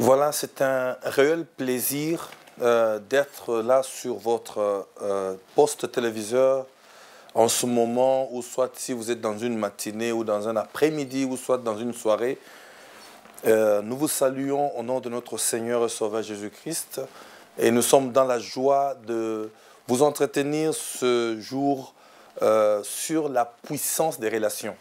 Voilà, c'est un réel plaisir d'être là sur votre poste téléviseur en ce moment, ou soit si vous êtes dans une matinée ou dans un après-midi, ou soit dans une soirée. Nous vous saluons au nom de notre Seigneur et Sauveur Jésus-Christ et nous sommes dans la joie de vous entretenir ce jour sur la puissance des relations.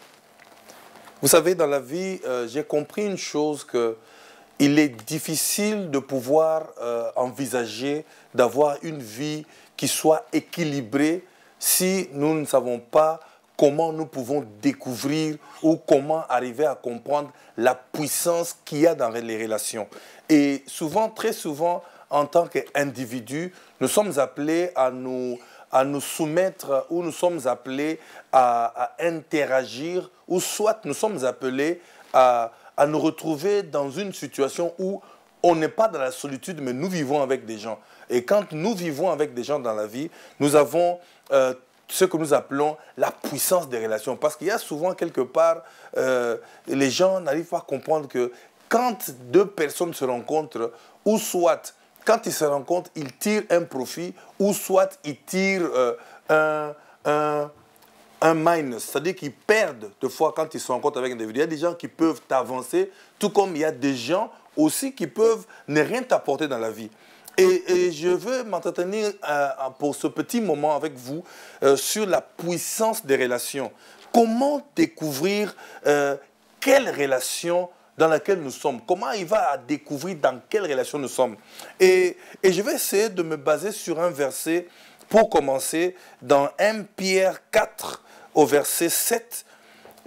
Vous savez, dans la vie, j'ai compris une chose qu'il est difficile de pouvoir envisager d'avoir une vie qui soit équilibrée si nous ne savons pas comment nous pouvons découvrir ou comment arriver à comprendre la puissance qu'il y a dans les relations. Et souvent, très souvent, en tant qu'individus, nous sommes appelés à nous soumettre ou nous sommes appelés à interagir ou soit nous sommes appelés à nous retrouver dans une situation où on n'est pas dans la solitude, mais nous vivons avec des gens. Et quand nous vivons avec des gens dans la vie, nous avons ce que nous appelons la puissance des relations. Parce qu'il y a souvent quelque part, les gens n'arrivent pas à comprendre que quand deux personnes se rencontrent, ou soit quand ils se rencontrent, ils tirent un profit, ou soit ils tirent un minus, c'est-à-dire qu'ils perdent de fois quand ils se rencontrent avec un individu. Il y a des gens qui peuvent t'avancer, tout comme il y a des gens aussi qui peuvent ne rien t'apporter dans la vie. Et je veux m'entretenir pour ce petit moment avec vous sur la puissance des relations. Comment découvrir quelle relation dans laquelle nous sommes? Comment il va à découvrir dans quelle relation nous sommes? Et je vais essayer de me baser sur un verset pour commencer dans 1 Pierre 4 au verset 7.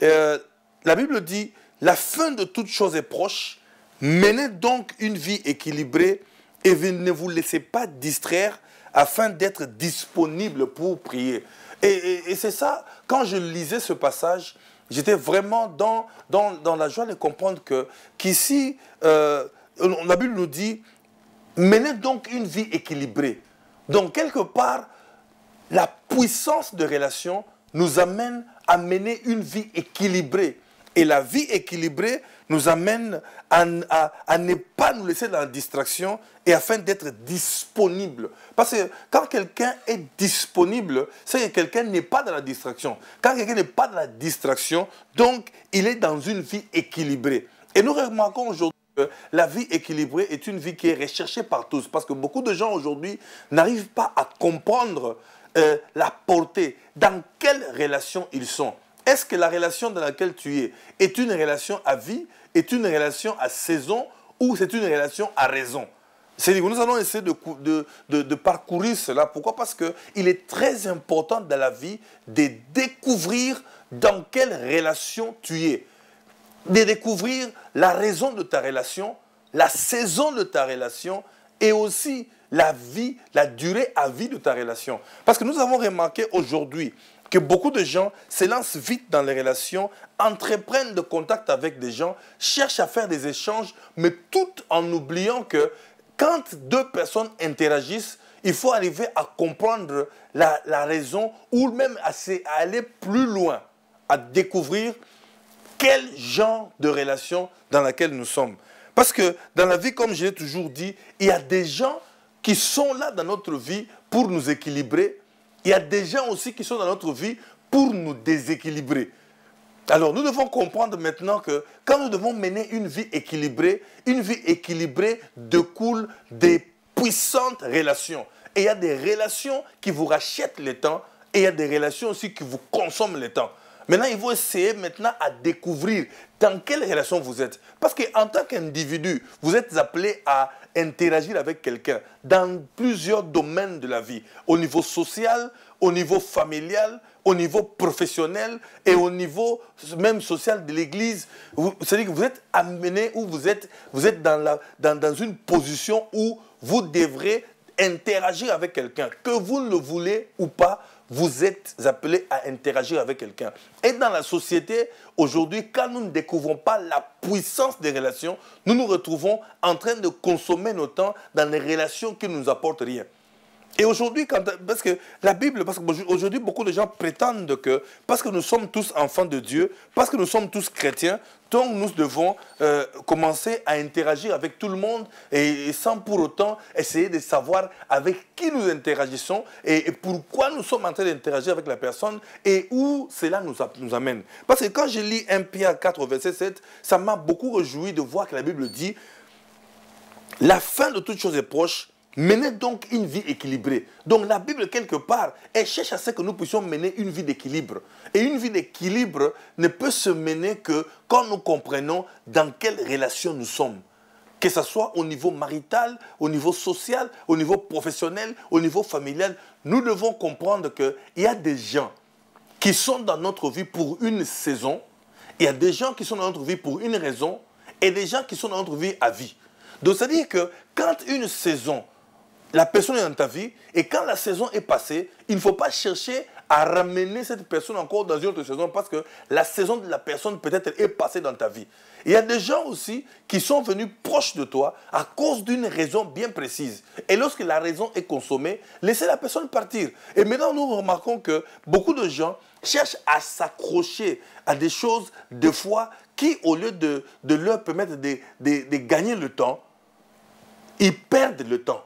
La Bible dit « La fin de toute chose est proche, menez donc une vie équilibrée et ne vous laissez pas distraire afin d'être disponible pour prier. » Et c'est ça, quand je lisais ce passage, j'étais vraiment dans la joie de comprendre qu'ici, la Bible nous dit « Menez donc une vie équilibrée ». Donc, quelque part, la puissance de relation nous amène à mener une vie équilibrée. Et la vie équilibrée nous amène à ne pas nous laisser dans la distraction et afin d'être disponible. Parce que quand quelqu'un est disponible, c'est que quelqu'un n'est pas dans la distraction. Quand quelqu'un n'est pas dans la distraction, donc il est dans une vie équilibrée. Et nous remarquons aujourd'hui que la vie équilibrée est une vie qui est recherchée par tous. Parce que beaucoup de gens aujourd'hui n'arrivent pas à comprendre la portée, dans quelle relation ils sont. Est-ce que la relation dans laquelle tu es est une relation à vie, est une relation à saison ou c'est une relation à raison? C'est-à-dire que nous allons essayer de parcourir cela. Pourquoi? Parce qu'il est très important dans la vie de découvrir dans quelle relation tu es. De découvrir la raison de ta relation, la saison de ta relation et aussi la vie, la durée à vie de ta relation. Parce que nous avons remarqué aujourd'hui que beaucoup de gens se lancent vite dans les relations, entreprennent de contact avec des gens, cherchent à faire des échanges, mais tout en oubliant que quand deux personnes interagissent, il faut arriver à comprendre la raison ou même à aller plus loin, à découvrir quel genre de relation dans laquelle nous sommes. Parce que dans la vie, comme je l'ai toujours dit, il y a des gens qui sont là dans notre vie pour nous équilibrer. Il y a des gens aussi qui sont dans notre vie pour nous déséquilibrer. Alors nous devons comprendre maintenant que quand nous devons mener une vie équilibrée découle des puissantes relations. Et il y a des relations qui vous rachètent le temps et il y a des relations aussi qui vous consomment le temps. Maintenant, il faut essayer maintenant à découvrir dans quelle relation vous êtes. Parce qu'en tant qu'individu, vous êtes appelé à interagir avec quelqu'un dans plusieurs domaines de la vie. Au niveau social, au niveau familial, au niveau professionnel et au niveau même social de l'Église. C'est-à-dire que vous êtes amené ou vous êtes dans une position où vous devrez interagir avec quelqu'un. Que vous le voulez ou pas, vous êtes appelé à interagir avec quelqu'un. Et dans la société, aujourd'hui, quand nous ne découvrons pas la puissance des relations, nous nous retrouvons en train de consommer notre temps dans des relations qui ne nous apportent rien. Et aujourd'hui, parce que la Bible, parce qu'aujourd'hui, beaucoup de gens prétendent que, parce que nous sommes tous enfants de Dieu, parce que nous sommes tous chrétiens, donc nous devons commencer à interagir avec tout le monde et sans pour autant essayer de savoir avec qui nous interagissons et pourquoi nous sommes en train d'interagir avec la personne et où cela nous amène. Parce que quand je lis 1 Pierre 4, verset 7, ça m'a beaucoup réjoui de voir que la Bible dit « La fin de toutes choses est proche ». Menez donc une vie équilibrée. Donc la Bible, quelque part, elle cherche à ce que nous puissions mener une vie d'équilibre. Et une vie d'équilibre ne peut se mener que quand nous comprenons dans quelle relation nous sommes. Que ce soit au niveau marital, au niveau social, au niveau professionnel, au niveau familial, nous devons comprendre qu'il y a des gens qui sont dans notre vie pour une saison, il y a des gens qui sont dans notre vie pour une raison, et des gens qui sont dans notre vie à vie. Donc c'est-à-dire que quand une saison, la personne est dans ta vie, et quand la saison est passée, il ne faut pas chercher à ramener cette personne encore dans une autre saison parce que la saison de la personne peut-être est passée dans ta vie. Il y a des gens aussi qui sont venus proches de toi à cause d'une raison bien précise. Et lorsque la raison est consommée, laissez la personne partir. Et maintenant, nous remarquons que beaucoup de gens cherchent à s'accrocher à des choses, des fois, qui, au lieu de leur permettre de gagner le temps, ils perdent le temps.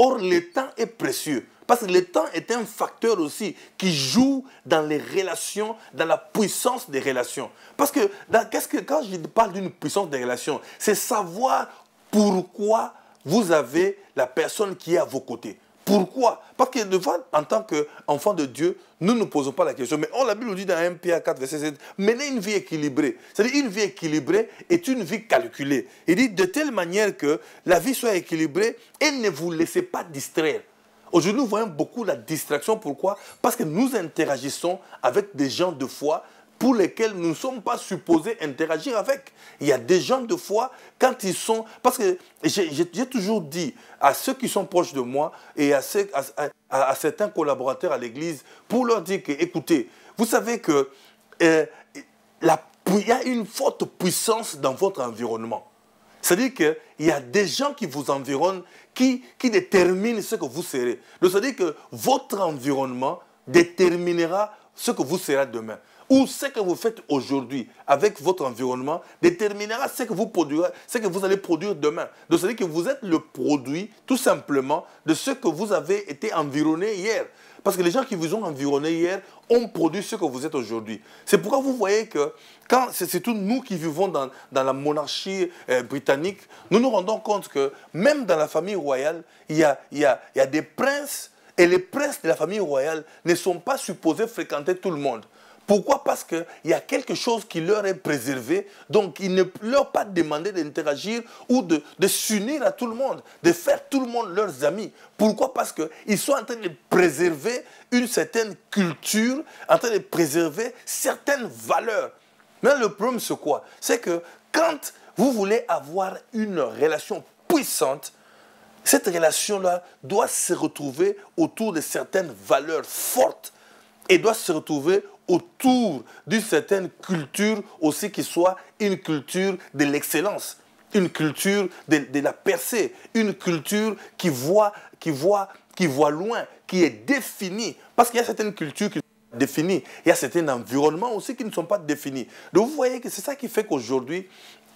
Or, le temps est précieux. Parce que le temps est un facteur aussi qui joue dans les relations, dans la puissance des relations. Parce que, quand je parle d'une puissance des relations, c'est savoir pourquoi vous avez la personne qui est à vos côtés. Pourquoi? Parce que devant, en tant qu'enfant de Dieu, nous ne posons pas la question. Mais la Bible nous dit dans 1 Pierre 4, verset 7, menez une vie équilibrée. C'est-à-dire une vie équilibrée est une vie calculée. Il dit de telle manière que la vie soit équilibrée et ne vous laissez pas distraire. Aujourd'hui, nous voyons beaucoup la distraction. Pourquoi? Parce que nous interagissons avec des gens de foi pour lesquels nous ne sommes pas supposés interagir avec. Il y a des gens de foi, quand ils sont... Parce que j'ai toujours dit à ceux qui sont proches de moi et à certains collaborateurs à l'église, pour leur dire que, écoutez, vous savez que il y a une forte puissance dans votre environnement. C'est-à-dire qu'il y a des gens qui vous environnent, qui déterminent ce que vous serez. Donc, c'est-à-dire que votre environnement déterminera ce que vous serez demain. Ou ce que vous faites aujourd'hui avec votre environnement déterminera ce que vous produirez, ce que vous allez produire demain. Donc, c'est-à-dire que vous êtes le produit, tout simplement, de ce que vous avez été environné hier. Parce que les gens qui vous ont environné hier ont produit ce que vous êtes aujourd'hui. C'est pourquoi vous voyez que, c'est surtout nous qui vivons dans la monarchie britannique, nous nous rendons compte que même dans la famille royale, il y a des princes, et les princes de la famille royale ne sont pas supposés fréquenter tout le monde. Pourquoi? Parce qu'il y a quelque chose qui leur est préservé, donc il ne leur pas demandé d'interagir ou de s'unir à tout le monde, de faire tout le monde leurs amis. Pourquoi? Parce qu'ils sont en train de préserver une certaine culture, en train de préserver certaines valeurs. Mais le problème, c'est quoi? C'est que quand vous voulez avoir une relation puissante, cette relation-là doit se retrouver autour de certaines valeurs fortes et doit se retrouver autour d'une certaine culture aussi qui soit une culture de l'excellence, une culture de la percée, une culture qui voit loin, qui est définie. Parce qu'il y a certaines cultures qui sont définies, il y a certains environnements aussi qui ne sont pas définis. Donc vous voyez que c'est ça qui fait qu'aujourd'hui,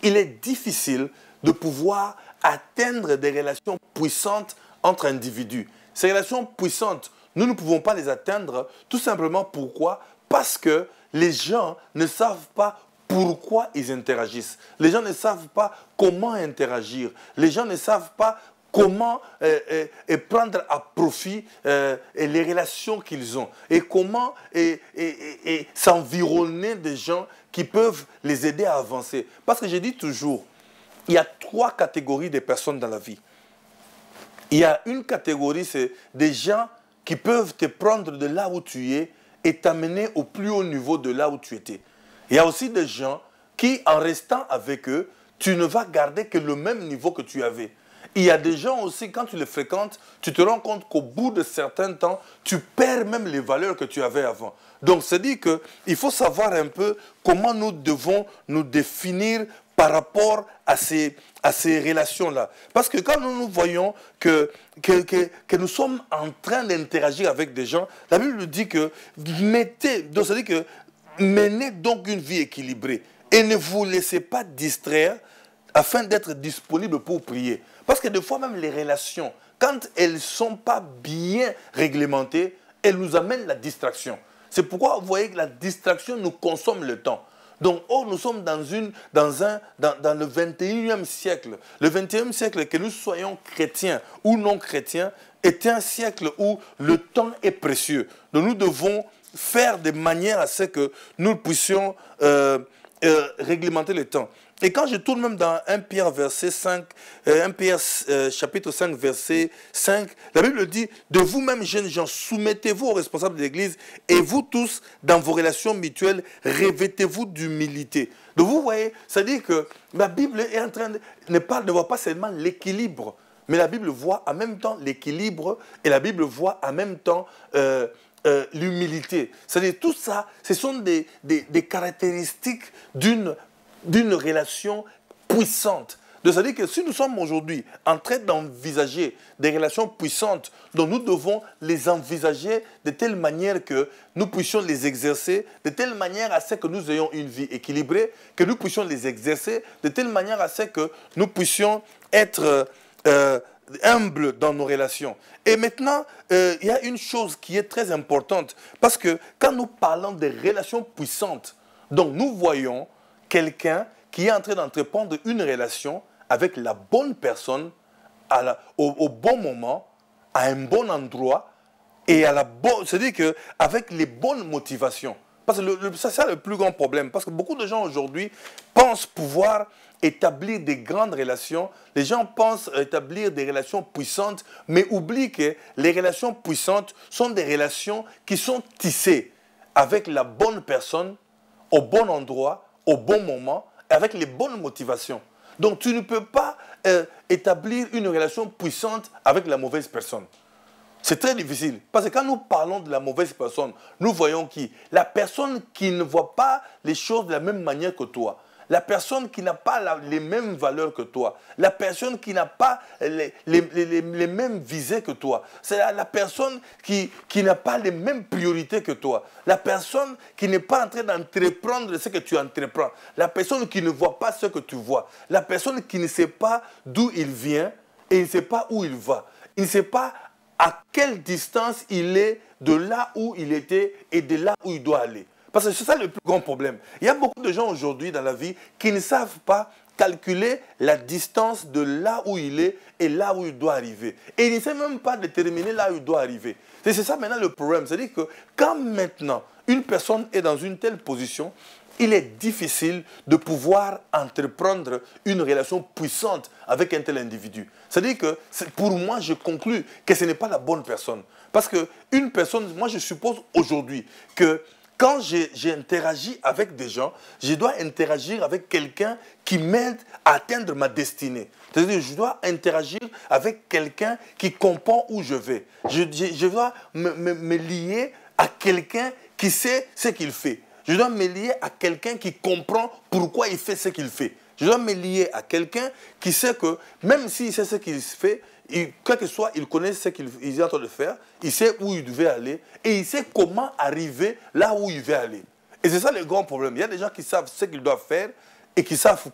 il est difficile de pouvoir atteindre des relations puissantes entre individus. Ces relations puissantes, nous ne pouvons pas les atteindre tout simplement pourquoi? Parce que les gens ne savent pas pourquoi ils interagissent. Les gens ne savent pas comment interagir. Les gens ne savent pas comment prendre à profit les relations qu'ils ont. Et comment s'environner des gens qui peuvent les aider à avancer. Parce que je dis toujours, il y a 3 catégories de personnes dans la vie. Il y a une catégorie, c'est des gens qui peuvent te prendre de là où tu es et t'amener au plus haut niveau de là où tu étais. Il y a aussi des gens qui, en restant avec eux, tu ne vas garder que le même niveau que tu avais. Il y a des gens aussi, quand tu les fréquentes, tu te rends compte qu'au bout de certains temps, tu perds même les valeurs que tu avais avant. Donc, c'est dit qu'il faut savoir un peu comment nous devons nous définir par rapport à ces relations-là. Parce que quand nous voyons que nous sommes en train d'interagir avec des gens, la Bible nous dit que c'est-à-dire que menez donc une vie équilibrée et ne vous laissez pas distraire afin d'être disponible pour prier. Parce que des fois même les relations, quand elles ne sont pas bien réglementées, elles nous amènent la distraction. C'est pourquoi vous voyez que la distraction nous consomme le temps. Donc, nous sommes dans le 21e siècle. Le 21e siècle, que nous soyons chrétiens ou non chrétiens, est un siècle où le temps est précieux. Donc, nous devons faire de manière à ce que nous puissions réglementer le temps. Et quand je tourne même dans 1 Pierre, chapitre 5, verset 5, la Bible dit, de vous-même, jeunes gens, soumettez-vous aux responsables de l'Église et vous tous, dans vos relations mutuelles, revêtez-vous d'humilité. Donc vous voyez, ça dit que la Bible est en train ne voit pas seulement l'équilibre, mais la Bible voit en même temps l'équilibre et la Bible voit en même temps l'humilité. C'est-à-dire tout ça, ce sont des caractéristiques d'une relation puissante. C'est-à-dire que si nous sommes aujourd'hui en train d'envisager des relations puissantes, donc nous devons les envisager de telle manière que nous puissions les exercer, de telle manière à ce que nous ayons une vie équilibrée, que nous puissions les exercer, de telle manière à ce que nous puissions être humbles dans nos relations. Et maintenant, il y a une chose qui est très importante, parce que quand nous parlons de relations puissantes, donc nous voyons quelqu'un qui est en train d'entreprendre une relation avec la bonne personne au bon moment, à un bon endroit, et c'est-à-dire qu'avec les bonnes motivations. Parce que c'est le plus grand problème. Parce que beaucoup de gens aujourd'hui pensent pouvoir établir des grandes relations. Les gens pensent établir des relations puissantes, mais oublient que les relations puissantes sont des relations qui sont tissées avec la bonne personne, au bon endroit, au bon moment, avec les bonnes motivations. Donc tu ne peux pas établir une relation puissante avec la mauvaise personne. C'est très difficile. Parce que quand nous parlons de la mauvaise personne, nous voyons qui? La personne qui ne voit pas les choses de la même manière que toi. La personne qui n'a pas les mêmes valeurs que toi. La personne qui n'a pas les mêmes visées que toi. C'est la personne qui n'a pas les mêmes priorités que toi. La personne qui n'est pas en train d'entreprendre ce que tu entreprends. La personne qui ne voit pas ce que tu vois. La personne qui ne sait pas d'où il vient et il ne sait pas où il va. Il ne sait pas à quelle distance il est de là où il était et de là où il doit aller. Parce que c'est ça le plus grand problème. Il y a beaucoup de gens aujourd'hui dans la vie qui ne savent pas calculer la distance de là où il est et là où il doit arriver. Et il ne sait même pas déterminer là où il doit arriver. C'est ça maintenant le problème. C'est-à-dire que quand maintenant une personne est dans une telle position, il est difficile de pouvoir entreprendre une relation puissante avec un tel individu. C'est-à-dire que pour moi, je conclus que ce n'est pas la bonne personne. Parce qu'une personne, moi je suppose aujourd'hui que quand j'interagis avec des gens, je dois interagir avec quelqu'un qui m'aide à atteindre ma destinée. C'est-à-dire que je dois interagir avec quelqu'un qui comprend où je vais. Je dois me lier à quelqu'un qui sait ce qu'il fait. Je dois me lier à quelqu'un qui comprend pourquoi il fait ce qu'il fait. Je dois me lier à quelqu'un qui sait que même s'il sait ce qu'il fait, quel que soit, il connaît ce qu'il est en train de faire, il sait où il devait aller et il sait comment arriver là où il veut aller. Et c'est ça le grand problème. Il y a des gens qui savent ce qu'ils doivent faire et qui savent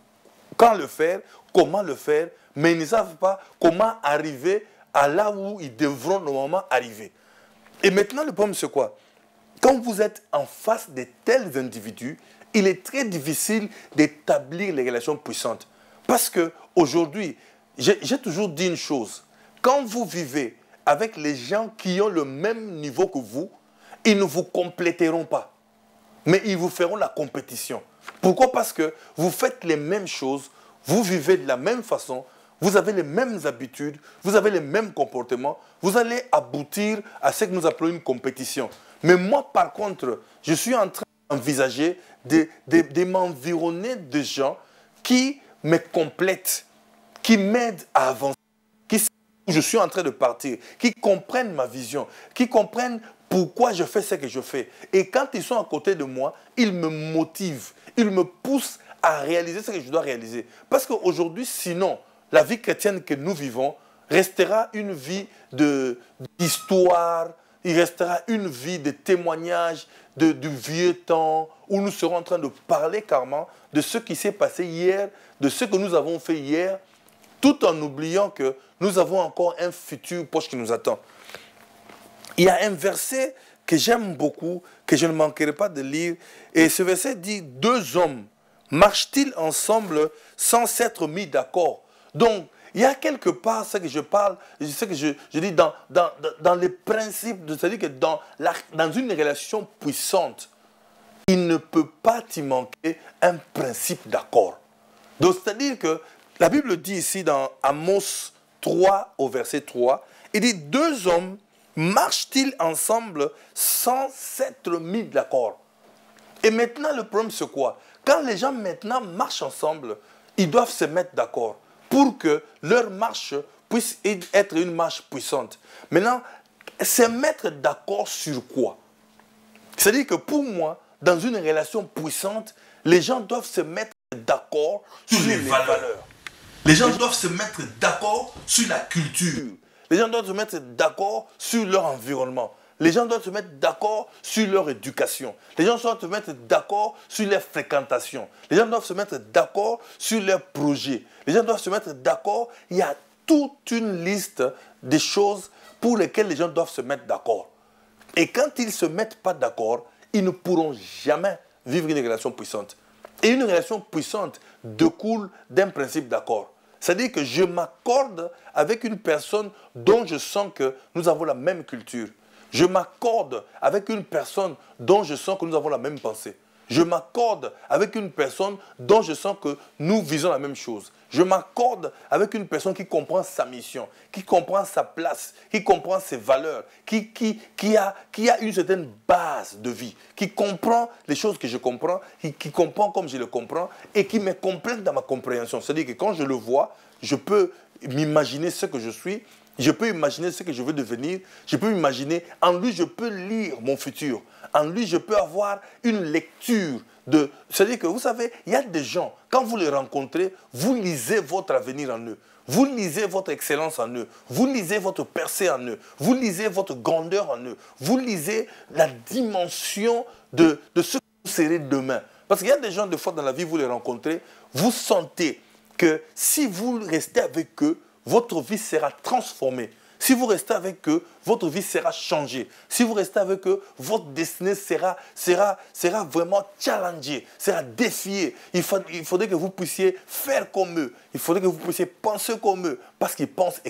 quand le faire, comment le faire, mais ils ne savent pas comment arriver à là où ils devront normalement arriver. Et maintenant, le problème, c'est quoi? Quand vous êtes en face de tels individus, il est très difficile d'établir les relations puissantes. Parce qu'aujourd'hui, j'ai toujours dit une chose. Quand vous vivez avec les gens qui ont le même niveau que vous, ils ne vous compléteront pas. Mais ils vous feront la compétition. Pourquoi? Parce que vous faites les mêmes choses, vous vivez de la même façon, vous avez les mêmes habitudes, vous avez les mêmes comportements, vous allez aboutir à ce que nous appelons une compétition. Mais moi, par contre, je suis en train d'envisager de m'environner de gens qui me complètent, qui m'aident à avancer, qui savent où je suis en train de partir, qui comprennent ma vision, qui comprennent pourquoi je fais ce que je fais. Et quand ils sont à côté de moi, ils me motivent, ils me poussent à réaliser ce que je dois réaliser. Parce qu'aujourd'hui, sinon, la vie chrétienne que nous vivons restera une vie d'histoire, il restera une vie de témoignage du vieux temps, où nous serons en train de parler carrément de ce qui s'est passé hier, de ce que nous avons fait hier, tout en oubliant que nous avons encore un futur proche qui nous attend. Il y a un verset que j'aime beaucoup, que je ne manquerai pas de lire, et ce verset dit « Deux hommes marchent-ils ensemble sans s'être mis d'accord ?» Donc, il y a quelque part ce que je parle, ce que je dis dans les principes, c'est-à-dire que dans une relation puissante, il ne peut pas t'y manquer un principe d'accord. Donc, c'est-à-dire que la Bible dit ici dans Amos 3 au verset 3, il dit « Deux hommes marchent-ils ensemble sans s'être mis d'accord ?» Et maintenant, le problème, c'est quoi? Quand les gens maintenant marchent ensemble, ils doivent se mettre d'accord pour que leur marche puisse être une marche puissante. Maintenant, se mettre d'accord sur quoi? C'est-à-dire que pour moi, dans une relation puissante, les gens doivent se mettre d'accord sur les valeurs. Les gens doivent se mettre d'accord sur la culture. Les gens doivent se mettre d'accord sur leur environnement. Les gens doivent se mettre d'accord sur leur éducation. Les gens doivent se mettre d'accord sur leur fréquentation. Les gens doivent se mettre d'accord sur leurs projets. Les gens doivent se mettre d'accord. Il y a toute une liste de choses pour lesquelles les gens doivent se mettre d'accord. Et quand ils ne se mettent pas d'accord, ils ne pourront jamais vivre une relation puissante. Et une relation puissante découle d'un principe d'accord. C'est-à-dire que je m'accorde avec une personne dont je sens que nous avons la même culture. Je m'accorde avec une personne dont je sens que nous avons la même pensée. Je m'accorde avec une personne dont je sens que nous visons la même chose. Je m'accorde avec une personne qui comprend sa mission, qui comprend sa place, qui comprend ses valeurs, qui a une certaine base de vie, qui comprend les choses que je comprends, qui comprend comme je le comprends et qui me complète dans ma compréhension. C'est-à-dire que quand je le vois, je peux m'imaginer ce que je suis. Je peux imaginer ce que je veux devenir. Je peux imaginer, en lui, je peux lire mon futur. En lui, je peux avoir une lecture de... C'est-à-dire que, vous savez, il y a des gens, quand vous les rencontrez, vous lisez votre avenir en eux. Vous lisez votre excellence en eux. Vous lisez votre percée en eux. Vous lisez votre grandeur en eux. Vous lisez la dimension de ce que vous serez demain. Parce qu'il y a des gens, des fois, dans la vie, vous les rencontrez, vous sentez que si vous restez avec eux, votre vie sera transformée. Si vous restez avec eux, votre vie sera changée. Si vous restez avec eux, votre destinée sera vraiment challengée, sera défiée. Il faudrait que vous puissiez faire comme eux. Il faudrait que vous puissiez penser comme eux, parce qu'ils pensent